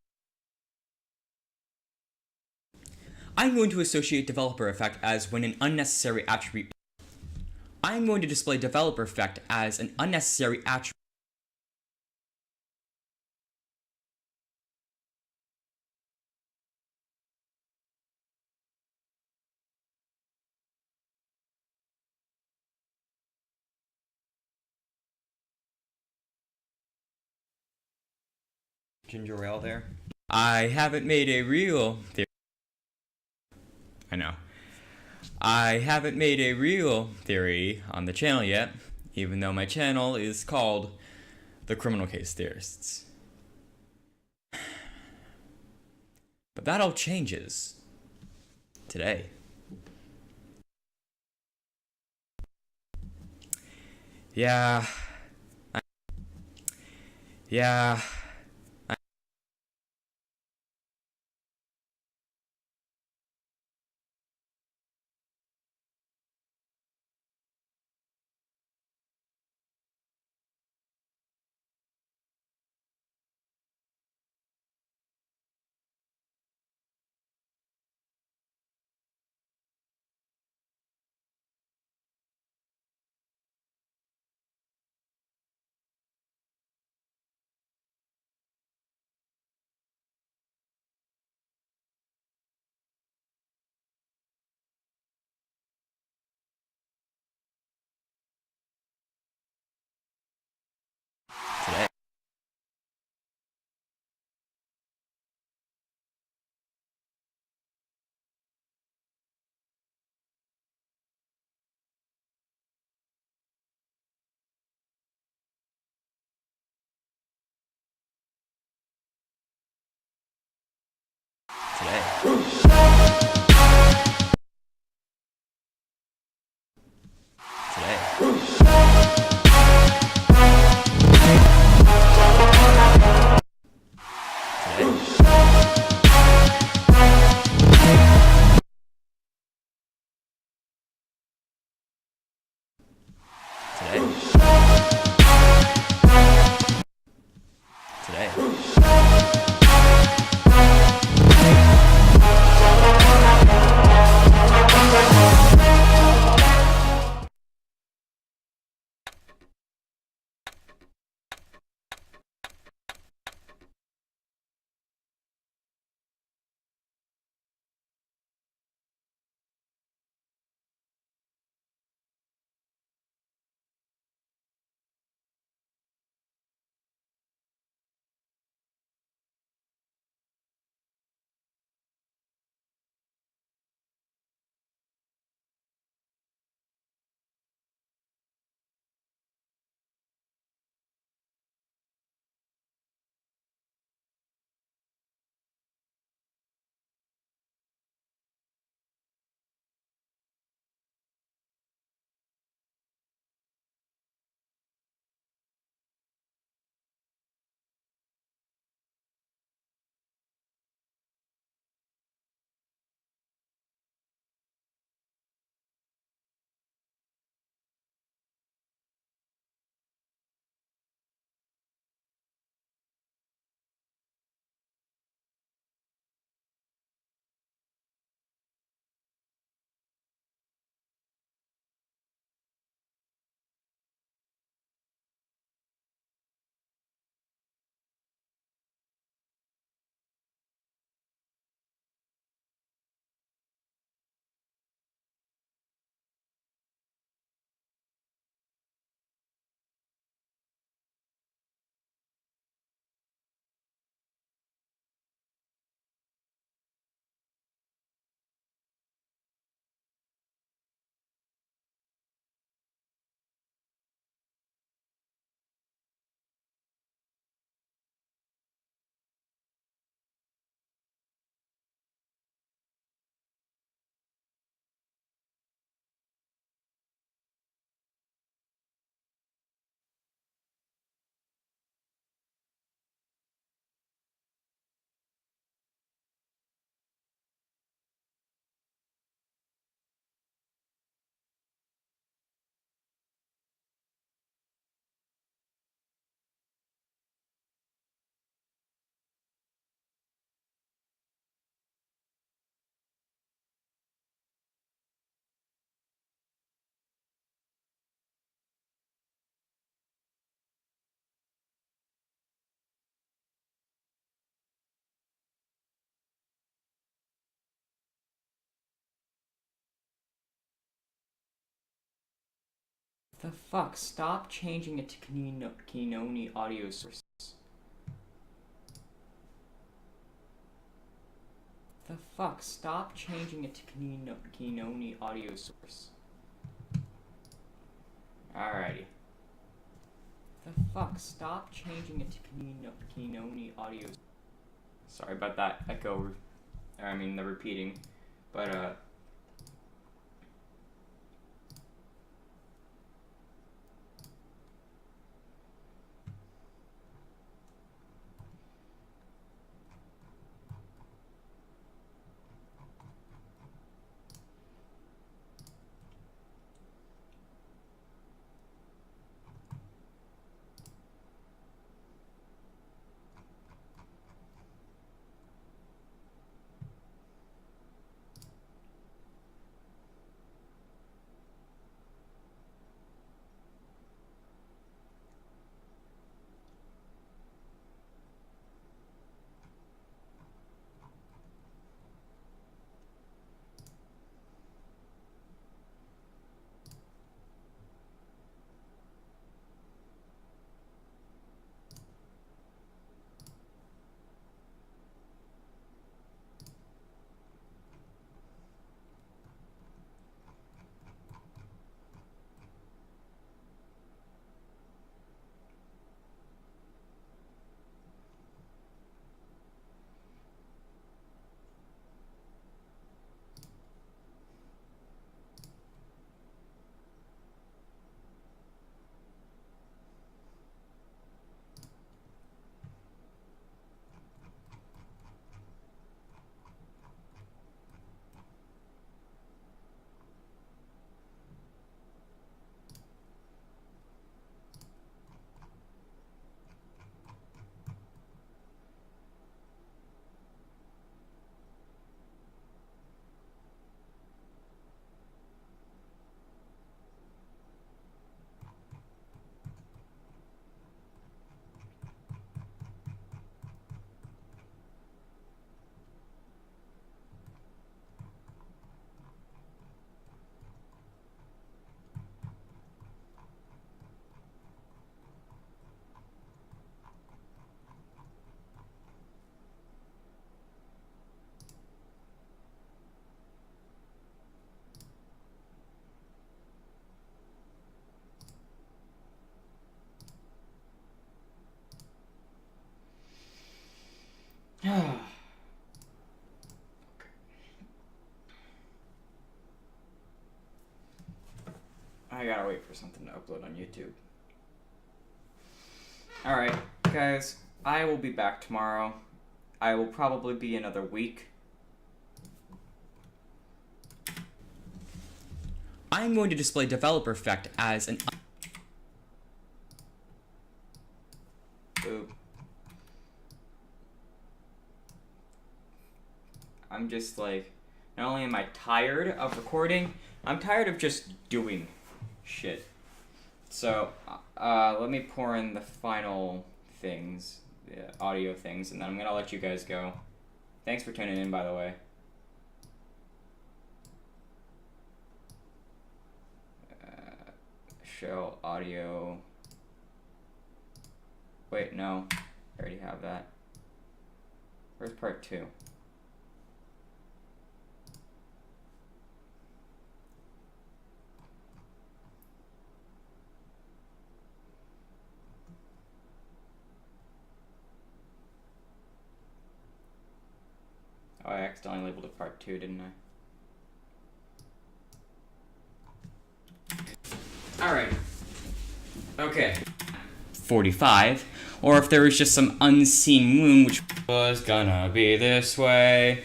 I'm going to associate developer effect as when an unnecessary attribute... I'm going to display developer effect as an unnecessary attribute. Ginger ale there. I haven't made a real theory. I know. I haven't made a real theory on the channel yet, even though my channel is called The Criminal Case Theorists. But that all changes today. Yeah. Today. Today. The fuck? Stop changing it to Kinoni audio source. The fuck? Stop changing it to Kinoni audio source. Alrighty. The fuck? Stop changing it to Kinoni audio. Sorry about that echo. I mean the repeating, but I gotta wait for something to upload on YouTube. Alright, guys, I will be back tomorrow. I will probably be another week. I'm going to display developer effect as an... Oop. I'm just like, not only am I tired of recording, I'm tired of just doing shit. So, let me pour in the final things, the audio things, and then I'm gonna let you guys go. Thanks for tuning in, by the way. Show audio. Wait, no. I already have that. Where's part 2? Oh, I accidentally labeled it part 2, didn't I? Alright. Okay. 45. Or if there was just some unseen moon which was gonna be this way.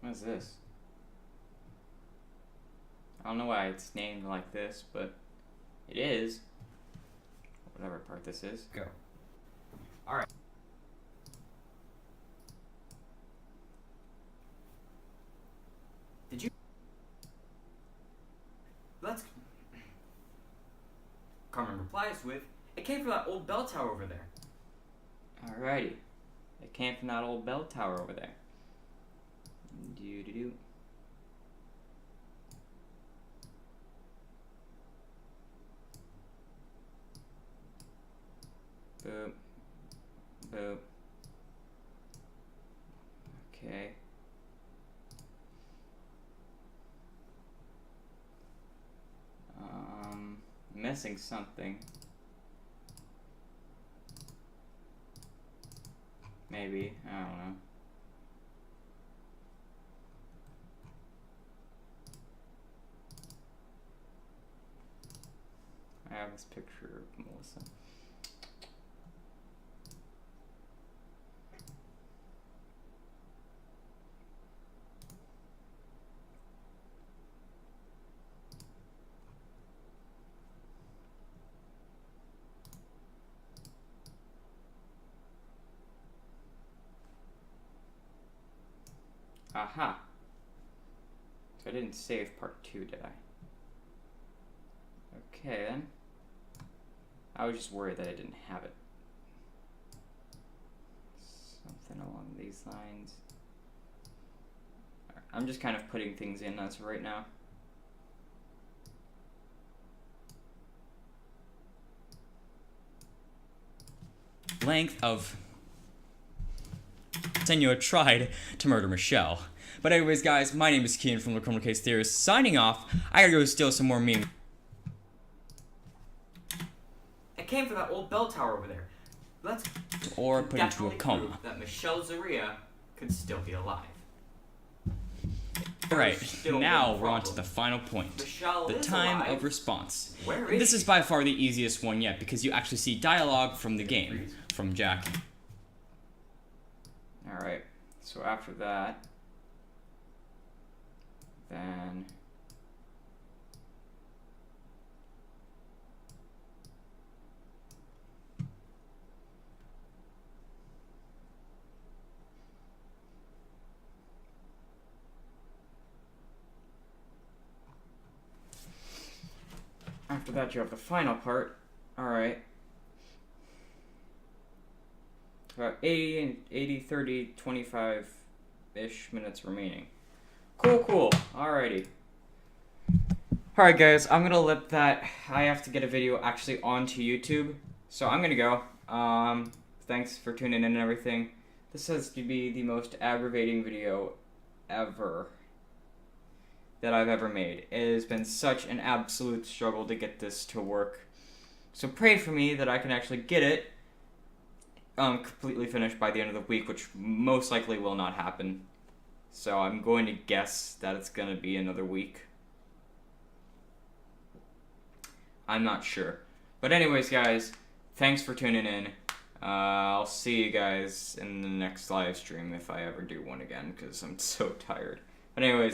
What is this? I don't know why it's named like this, but it is. Whatever part this is. Go. Alright. Did you... Let's... supplies with, it came from that old bell tower over there. Alrighty. It came from that old bell tower over there. Do-do-do. Boop. Boop. Okay. Missing something. Maybe. I don't know. I have this picture of Melissa. Aha. So I didn't save part 2, did I? Okay then. I was just worried that I didn't have it. Something along these lines. Right, I'm just kind of putting things in as of right now. Length of Senor tried to murder Michelle. But anyways, guys, my name is Keen from the Criminal Case Theorist, signing off. I gotta go steal some more memes. It came from that old bell tower over there. Let's or put into a coma. That Michelle Zaria could still be alive. Alright, now we're on to the final point. The time of response. This is by far the easiest one yet, because you actually see dialogue from the game, from Jackie. Alright, so after that, then after that you have the final part. Alright. About 80, 30, 25-ish minutes remaining. Cool. Alrighty. Alright guys, I'm gonna let that, I have to get a video actually onto YouTube. So I'm gonna go. Thanks for tuning in and everything. This has to be the most aggravating video ever that I've ever made. It has been such an absolute struggle to get this to work. So pray for me that I can actually get it completely finished by the end of the week, which most likely will not happen. So I'm going to guess that it's going to be another week. I'm not sure. But anyways, guys, thanks for tuning in. I'll see you guys in the next live stream if I ever do one again, because I'm so tired. But anyways.